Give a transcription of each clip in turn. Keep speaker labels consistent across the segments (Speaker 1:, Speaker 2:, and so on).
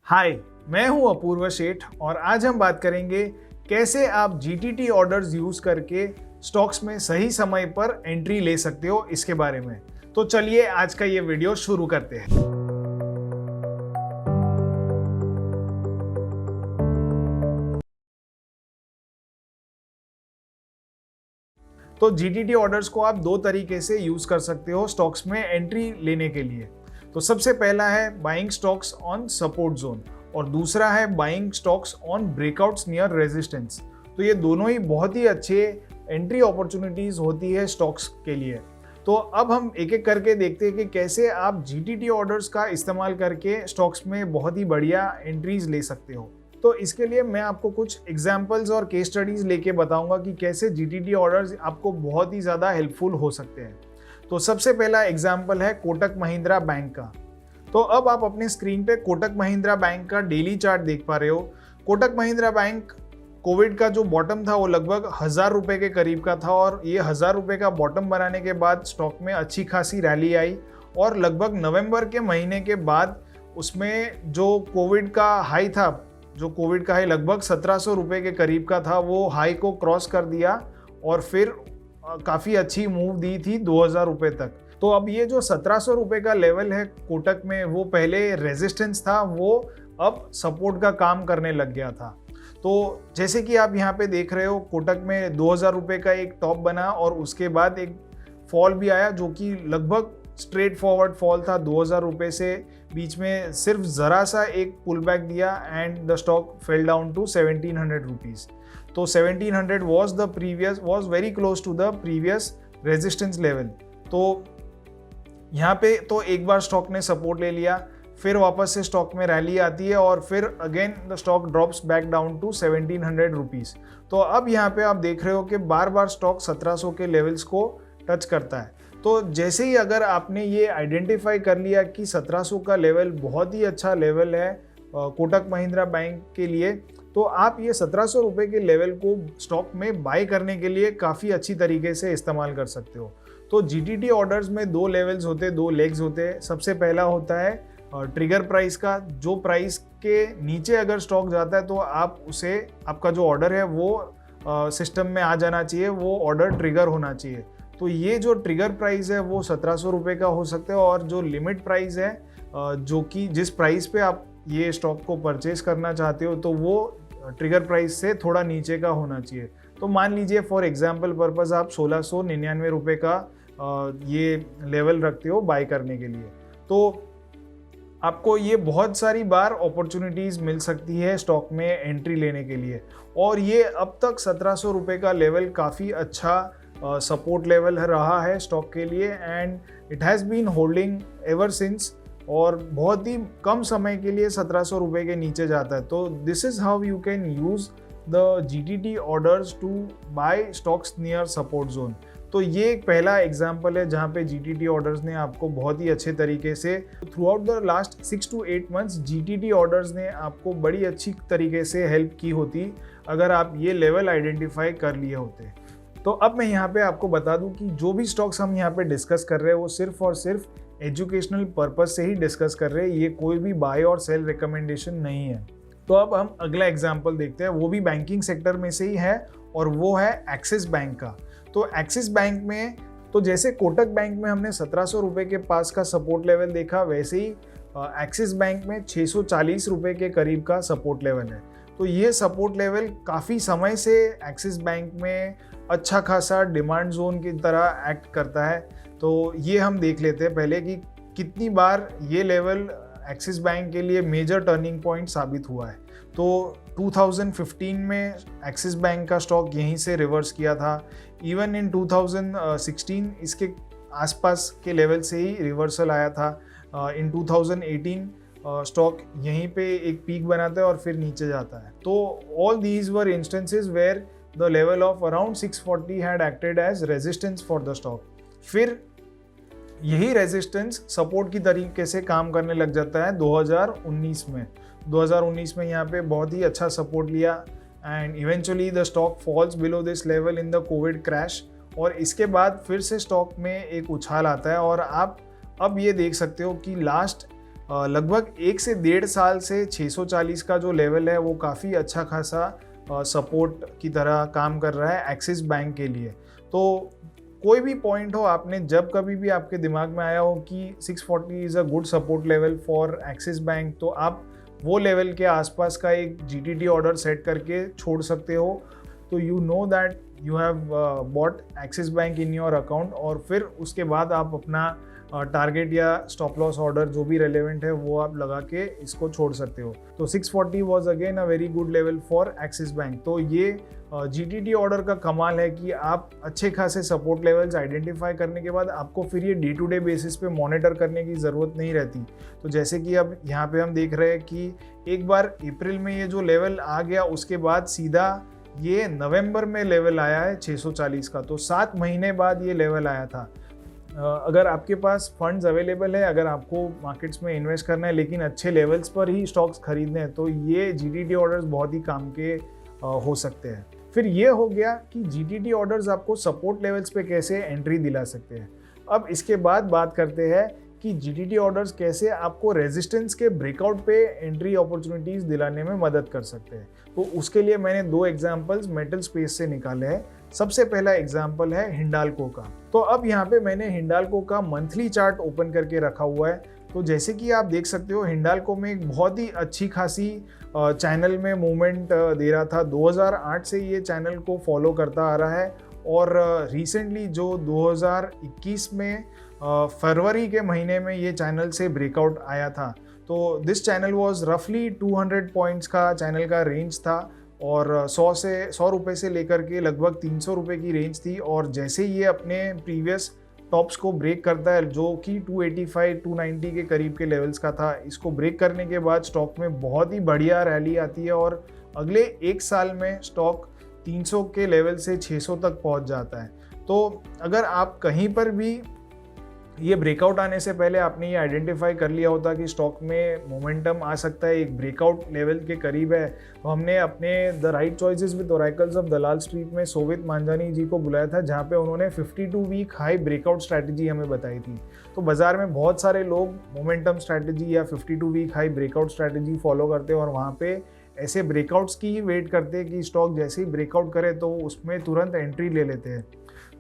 Speaker 1: हाय, मैं हूं अपूर्व सेठ और आज हम बात करेंगे कैसे आप जीटीटी ऑर्डर्स यूज करके स्टॉक्स में सही समय पर एंट्री ले सकते हो इसके बारे में। तो चलिए आज का ये वीडियो शुरू करते हैं। तो जीटीटी ऑर्डर्स को आप दो तरीके से यूज कर सकते हो स्टॉक्स में एंट्री लेने के लिए। तो सबसे पहला है buying stocks on support zone और दूसरा है buying stocks on breakouts near resistance. तो ये दोनों ही बहुत ही अच्छे एंट्री अपॉर्चुनिटीज होती है स्टॉक्स के लिए। तो अब हम एक एक करके देखते हैं कि कैसे आप जीटीटी ऑर्डर्स का इस्तेमाल करके स्टॉक्स में बहुत ही बढ़िया एंट्रीज ले सकते हो। तो इसके लिए मैं आपको कुछ एग्जाम्पल्स और केस स्टडीज लेके बताऊंगा कि कैसे जीटीटी ऑर्डर्स आपको बहुत ही ज़्यादा हेल्पफुल हो सकते हैं। तो सबसे पहला एग्जाम्पल है कोटक महिंद्रा बैंक का। तो अब आप अपने स्क्रीन पे कोटक महिंद्रा बैंक का डेली चार्ट देख पा रहे हो। कोटक महिंद्रा बैंक कोविड का जो बॉटम था वो लगभग 1000 रुपये के करीब का था और ये 1000 रुपये का बॉटम बनाने के बाद स्टॉक में अच्छी खासी रैली आई और लगभग नवंबर के महीने के बाद उसमें जो कोविड का हाई था, जो कोविड का हाई लगभग 1700 रुपये के करीब का था, वो हाई को क्रॉस कर दिया और फिर काफ़ी अच्छी मूव दी थी 2000 रुपये तक। तो अब ये जो 1700 रुपये का लेवल है कोटक में, वो पहले रेजिस्टेंस था, वो अब सपोर्ट का काम करने लग गया था। तो जैसे कि आप यहाँ पे देख रहे हो, कोटक में 2000 रुपये का एक टॉप बना और उसके बाद एक फॉल भी आया जो कि लगभग स्ट्रेट फॉरवर्ड फॉल था। 2000 रुपये से बीच में सिर्फ ज़रा सा एक पुल बैक दिया and the stock fell down to 1700 rupees. तो 1700 was very close to the previous resistance level. तो यहाँ पे तो एक बार स्टॉक ने सपोर्ट ले लिया, फिर वापस से स्टॉक में रैली आती है और फिर again the stock drops back down to 1700 rupees. तो अब यहाँ पे आप देख रहे हो कि बार बार स्टॉक 1700 के लेवल्स को टच करता है। तो जैसे ही अगर आपने ये आइडेंटिफाई कर लिया कि 1700 का लेवल बहुत ही अच्छा लेवल है कोटक महिंद्रा बैंक के लिए, तो आप ये 1700 रुपये के लेवल को स्टॉक में बाय करने के लिए काफ़ी अच्छी तरीके से इस्तेमाल कर सकते हो। तो जीटीटी ऑर्डर्स में दो लेवल्स होते हैं, दो लेग्स होते हैं। सबसे पहला होता है ट्रिगर प्राइस का, जो प्राइस के नीचे अगर स्टॉक जाता है तो आप उसे, आपका जो ऑर्डर है वो सिस्टम में आ जाना चाहिए, वो ऑर्डर ट्रिगर होना चाहिए। तो ये जो ट्रिगर प्राइस है वो 1700 रुपये का हो सकता है और जो लिमिट प्राइस है जो कि जिस प्राइस पे आप ये स्टॉक को परचेज करना चाहते हो, तो वो ट्रिगर प्राइस से थोड़ा नीचे का होना चाहिए। तो मान लीजिए फॉर एग्जांपल पर्पस आप 1699 रुपये का ये लेवल रखते हो बाय करने के लिए। तो आपको ये बहुत सारी बार अपॉर्चुनिटीज़ मिल सकती है स्टॉक में एंट्री लेने के लिए और ये अब तक 1700 रुपये का लेवल काफ़ी अच्छा सपोर्ट लेवल रहा है स्टॉक के लिए and it has been holding ever since और बहुत ही कम समय के लिए 1700 रुपये के नीचे जाता है। तो this is how you can use the GTT orders to buy stocks near support zone. तो ये एक पहला एग्जाम्पल है जहाँ पे जीटीटी ऑर्डर्स ने आपको बहुत ही अच्छे तरीके से through out the last 6 to 8 months GTT orders ने आपको बड़ी अच्छी तरीके से हेल्प की होती अगर आप ये लेवल आइडेंटिफाई कर लिए होते। तो अब मैं यहाँ पे आपको बता दूं कि जो भी स्टॉक्स हम यहाँ पे डिस्कस कर रहे हैं वो सिर्फ और सिर्फ एजुकेशनल पर्पस से ही डिस्कस कर रहे हैं, ये कोई भी बाय और सेल रिकमेंडेशन नहीं है। तो अब हम अगला एग्जांपल देखते हैं, वो भी बैंकिंग सेक्टर में से ही है और वो है एक्सिस बैंक का। तो एक्सिस बैंक में, तो जैसे कोटक बैंक में हमने 1700 रुपये के पास का सपोर्ट लेवल देखा, वैसे ही एक्सिस बैंक में 640 रुपये के करीब का सपोर्ट लेवल है। तो ये सपोर्ट लेवल काफ़ी समय से एक्सिस बैंक में अच्छा खासा डिमांड जोन की तरह एक्ट करता है। तो ये हम देख लेते हैं पहले कि कितनी बार ये लेवल एक्सिस बैंक के लिए मेजर टर्निंग पॉइंट साबित हुआ है। तो 2015 में एक्सिस बैंक का स्टॉक यहीं से रिवर्स किया था। इवन इन 2016 इसके आसपास के लेवल से ही रिवर्सल आया था। इन 2018 स्टॉक यहीं पे एक पीक बनाता है और फिर नीचे जाता है। तो all these were instances where the level of around 640 had acted as resistance for the stock. फिर यही रेजिस्टेंस सपोर्ट की तरीके से काम करने लग जाता है 2019 में। 2019 में यहाँ पे बहुत ही अच्छा सपोर्ट लिया and eventually the stock falls below this level in the Covid crash और इसके बाद फिर से स्टॉक में एक उछाल आता है और आप अब ये देख सकते हो कि लास्ट लगभग 1 से 1.5 साल से 640 का जो लेवल है वो काफ़ी अच्छा खासा सपोर्ट की तरह काम कर रहा है एक्सिस बैंक के लिए। तो कोई भी पॉइंट हो, आपने जब कभी भी आपके दिमाग में आया हो कि 640 is a good support level for axis bank, तो आप वो लेवल के आसपास का एक जीटीटी ऑर्डर सेट करके छोड़ सकते हो। तो you know that you have bought axis bank in your account, और फिर उसके बाद आप अपना टारगेट या स्टॉप लॉस ऑर्डर जो भी रेलेवेंट है वो आप लगा के इसको छोड़ सकते हो। तो 640 was again a very good level for axis bank. तो ये जीटीटी ऑर्डर का कमाल है कि आप अच्छे खासे सपोर्ट लेवल्स आइडेंटिफाई करने के बाद आपको फिर ये डे टू डे बेसिस पे मॉनिटर करने की ज़रूरत नहीं रहती। तो जैसे कि अब यहाँ पे हम देख रहे हैं कि एक बार अप्रैल में ये जो लेवल आ गया, उसके बाद सीधा ये नवंबर में लेवल आया है 640 का। तो 7 महीने बाद ये लेवल आया था। अगर आपके पास फंड्स अवेलेबल है, अगर आपको मार्केट्स में इन्वेस्ट करना है लेकिन अच्छे लेवल्स पर ही स्टॉक्स खरीदने हैं, तो ये जीटीटी ऑर्डर्स बहुत ही काम के हो सकते हैं। फिर ये हो गया कि जीटीटी ऑर्डर्स आपको सपोर्ट लेवल्स पे कैसे एंट्री दिला सकते हैं। अब इसके बाद बात करते हैं कि जीटीटी ऑर्डर्स कैसे आपको रेजिस्टेंस के ब्रेकआउट पे एंट्री अपॉर्चुनिटीज दिलाने में मदद कर सकते हैं। तो उसके लिए मैंने 2 एग्जांपल्स मेटल स्पेस से निकाले हैं। सबसे पहला एग्जांपल है हिंडाल्को का। तो अब यहाँ पे मैंने हिंडाल्को का मंथली चार्ट ओपन करके रखा हुआ है। तो जैसे कि आप देख सकते हो, हिंडाल्को में एक बहुत ही अच्छी खासी चैनल में मूवमेंट दे रहा था। 2008 से ये चैनल को फॉलो करता आ रहा है, और रिसेंटली जो 2021 में फरवरी के महीने में ये चैनल से ब्रेकआउट आया था। तो दिस चैनल वाज रफली 200 पॉइंट्स का चैनल का रेंज था, और 100 रुपये से लेकर के लगभग 300 रुपये की रेंज थी। और जैसे ये अपने प्रीवियस टॉप्स को ब्रेक करता है, जो कि 285-290 के करीब के लेवल्स का था, इसको ब्रेक करने के बाद स्टॉक में बहुत ही बढ़िया रैली आती है, और अगले 1 साल में स्टॉक 300 के लेवल से 600 तक पहुंच जाता है। तो अगर आप कहीं पर भी ये ब्रेकआउट आने से पहले आपने ये आइडेंटिफाई कर लिया होता कि स्टॉक में मोमेंटम आ सकता है, एक ब्रेकआउट लेवल के करीब है, तो हमने अपने the right choices with oracles of Dalal street में सोवित मांझानी जी को बुलाया था, जहाँ पे उन्होंने 52 वीक हाई ब्रेकआउट स्ट्रैटेजी हमें बताई थी। तो बाजार में बहुत सारे लोग मोमेंटम स्ट्रैटेजी या 52 week high breakout strategy follow करते हैं, और वहाँ पे ऐसे ब्रेकआउट्स की ही वेट करते हैं कि स्टॉक जैसे ही ब्रेकआउट करे तो उसमें तुरंत एंट्री ले लेते हैं।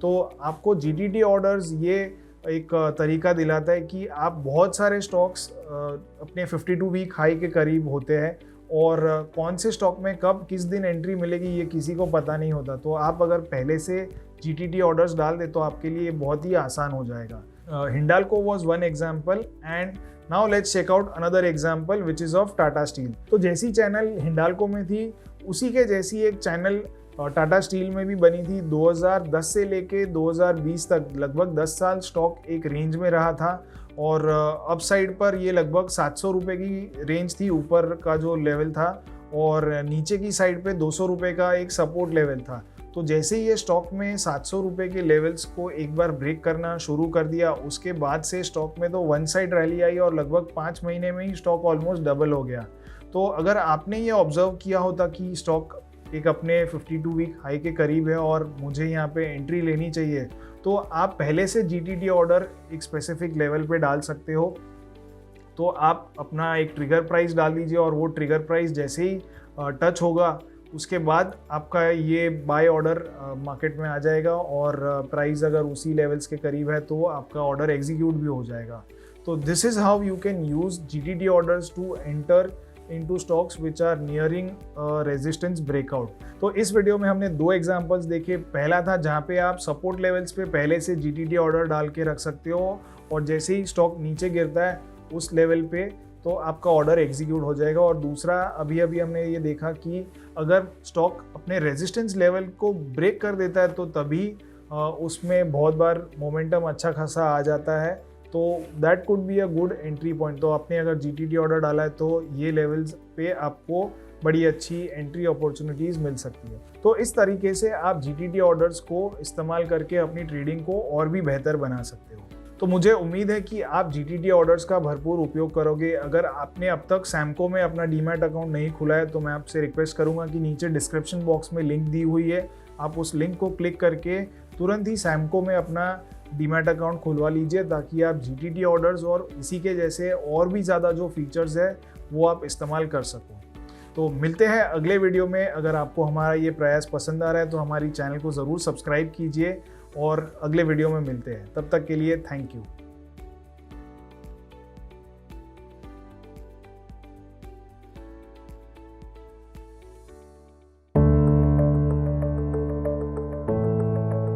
Speaker 1: तो आपको जीटीटी ऑर्डर्स ये एक तरीका दिलाता है कि आप बहुत सारे स्टॉक्स अपने 52 वीक हाई के करीब होते हैं, और कौन से स्टॉक में कब किस दिन एंट्री मिलेगी ये किसी को पता नहीं होता। तो आप अगर पहले से जीटीटी ऑर्डर्स डाल दे तो आपके लिए बहुत ही आसान हो जाएगा। Hindalco was one example, and now let's check out another example which is of Tata steel. तो जैसी चैनल हिंडाल्को में थी, उसी के जैसी एक चैनल टाटा स्टील में भी बनी थी। 2010 से लेके 2020 तक लगभग 10 साल स्टॉक एक रेंज में रहा था, और अप साइड पर ये लगभग 700 रुपये की रेंज थी ऊपर का जो लेवल था, और नीचे की साइड पे 200 रुपये का एक सपोर्ट लेवल था। तो जैसे ही ये स्टॉक में 700 रुपये के लेवल्स को एक बार ब्रेक करना शुरू कर दिया, उसके बाद से स्टॉक में तो वन साइड रैली आई, और लगभग 5 महीने में ही स्टॉक ऑलमोस्ट डबल हो गया। तो अगर आपने ये ऑब्जर्व किया होता कि स्टॉक एक अपने 52 वीक हाई के करीब है और मुझे यहाँ पे एंट्री लेनी चाहिए, तो आप पहले से जीटीटी ऑर्डर एक स्पेसिफिक लेवल पे डाल सकते हो। तो आप अपना एक ट्रिगर प्राइस डाल दीजिए, और वो ट्रिगर प्राइस जैसे ही टच होगा उसके बाद आपका ये बाय ऑर्डर मार्केट में आ जाएगा, और प्राइस अगर उसी लेवल्स के करीब है तो आपका ऑर्डर एग्जीक्यूट भी हो जाएगा। तो this is how you can use GTT orders to enter into stocks which are nearing resistance breakout। तो इस वीडियो में हमने 2 एग्जांपल्स देखे। पहला था जहाँ पे आप सपोर्ट लेवल्स पे पहले से जीटीटी ऑर्डर डाल के रख सकते हो, और जैसे ही स्टॉक नीचे गिरता है उस लेवल पे तो आपका ऑर्डर एग्जीक्यूट हो जाएगा। और दूसरा अभी हमने ये देखा कि अगर स्टॉक अपने रेजिस्टेंस लेवल को ब्रेक कर देता है तो तभी उसमें बहुत बार मोमेंटम अच्छा खासा आ जाता है, तो that could be a good entry point. तो आपने अगर जीटीटी ऑर्डर डाला है तो ये लेवल्स पे आपको बड़ी अच्छी एंट्री अपॉर्चुनिटीज़ मिल सकती है। तो इस तरीके से आप जीटीटी ऑर्डर्स को इस्तेमाल करके अपनी ट्रेडिंग को और भी बेहतर बना सकते हो। तो मुझे उम्मीद है कि आप जीटीटी ऑर्डर्स का भरपूर उपयोग करोगे। अगर आपने अब तक सैमको में अपना डीमैट अकाउंट नहीं खुला है तो मैं आपसे रिक्वेस्ट करूंगा कि नीचे डिस्क्रिप्शन बॉक्स में लिंक दी हुई है, आप उस लिंक को क्लिक करके तुरंत ही सैमको में अपना डीमैट अकाउंट खुलवा लीजिए ताकि आप जीटीटी ऑर्डर्स और इसी के जैसे और भी ज़्यादा जो फीचर्स है वो आप इस्तेमाल कर सको। तो मिलते हैं अगले वीडियो में। अगर आपको हमारा ये प्रयास पसंद आ रहा है तो हमारी चैनल को ज़रूर सब्सक्राइब कीजिए और अगले वीडियो में मिलते हैं। तब तक के लिए थैंक यू।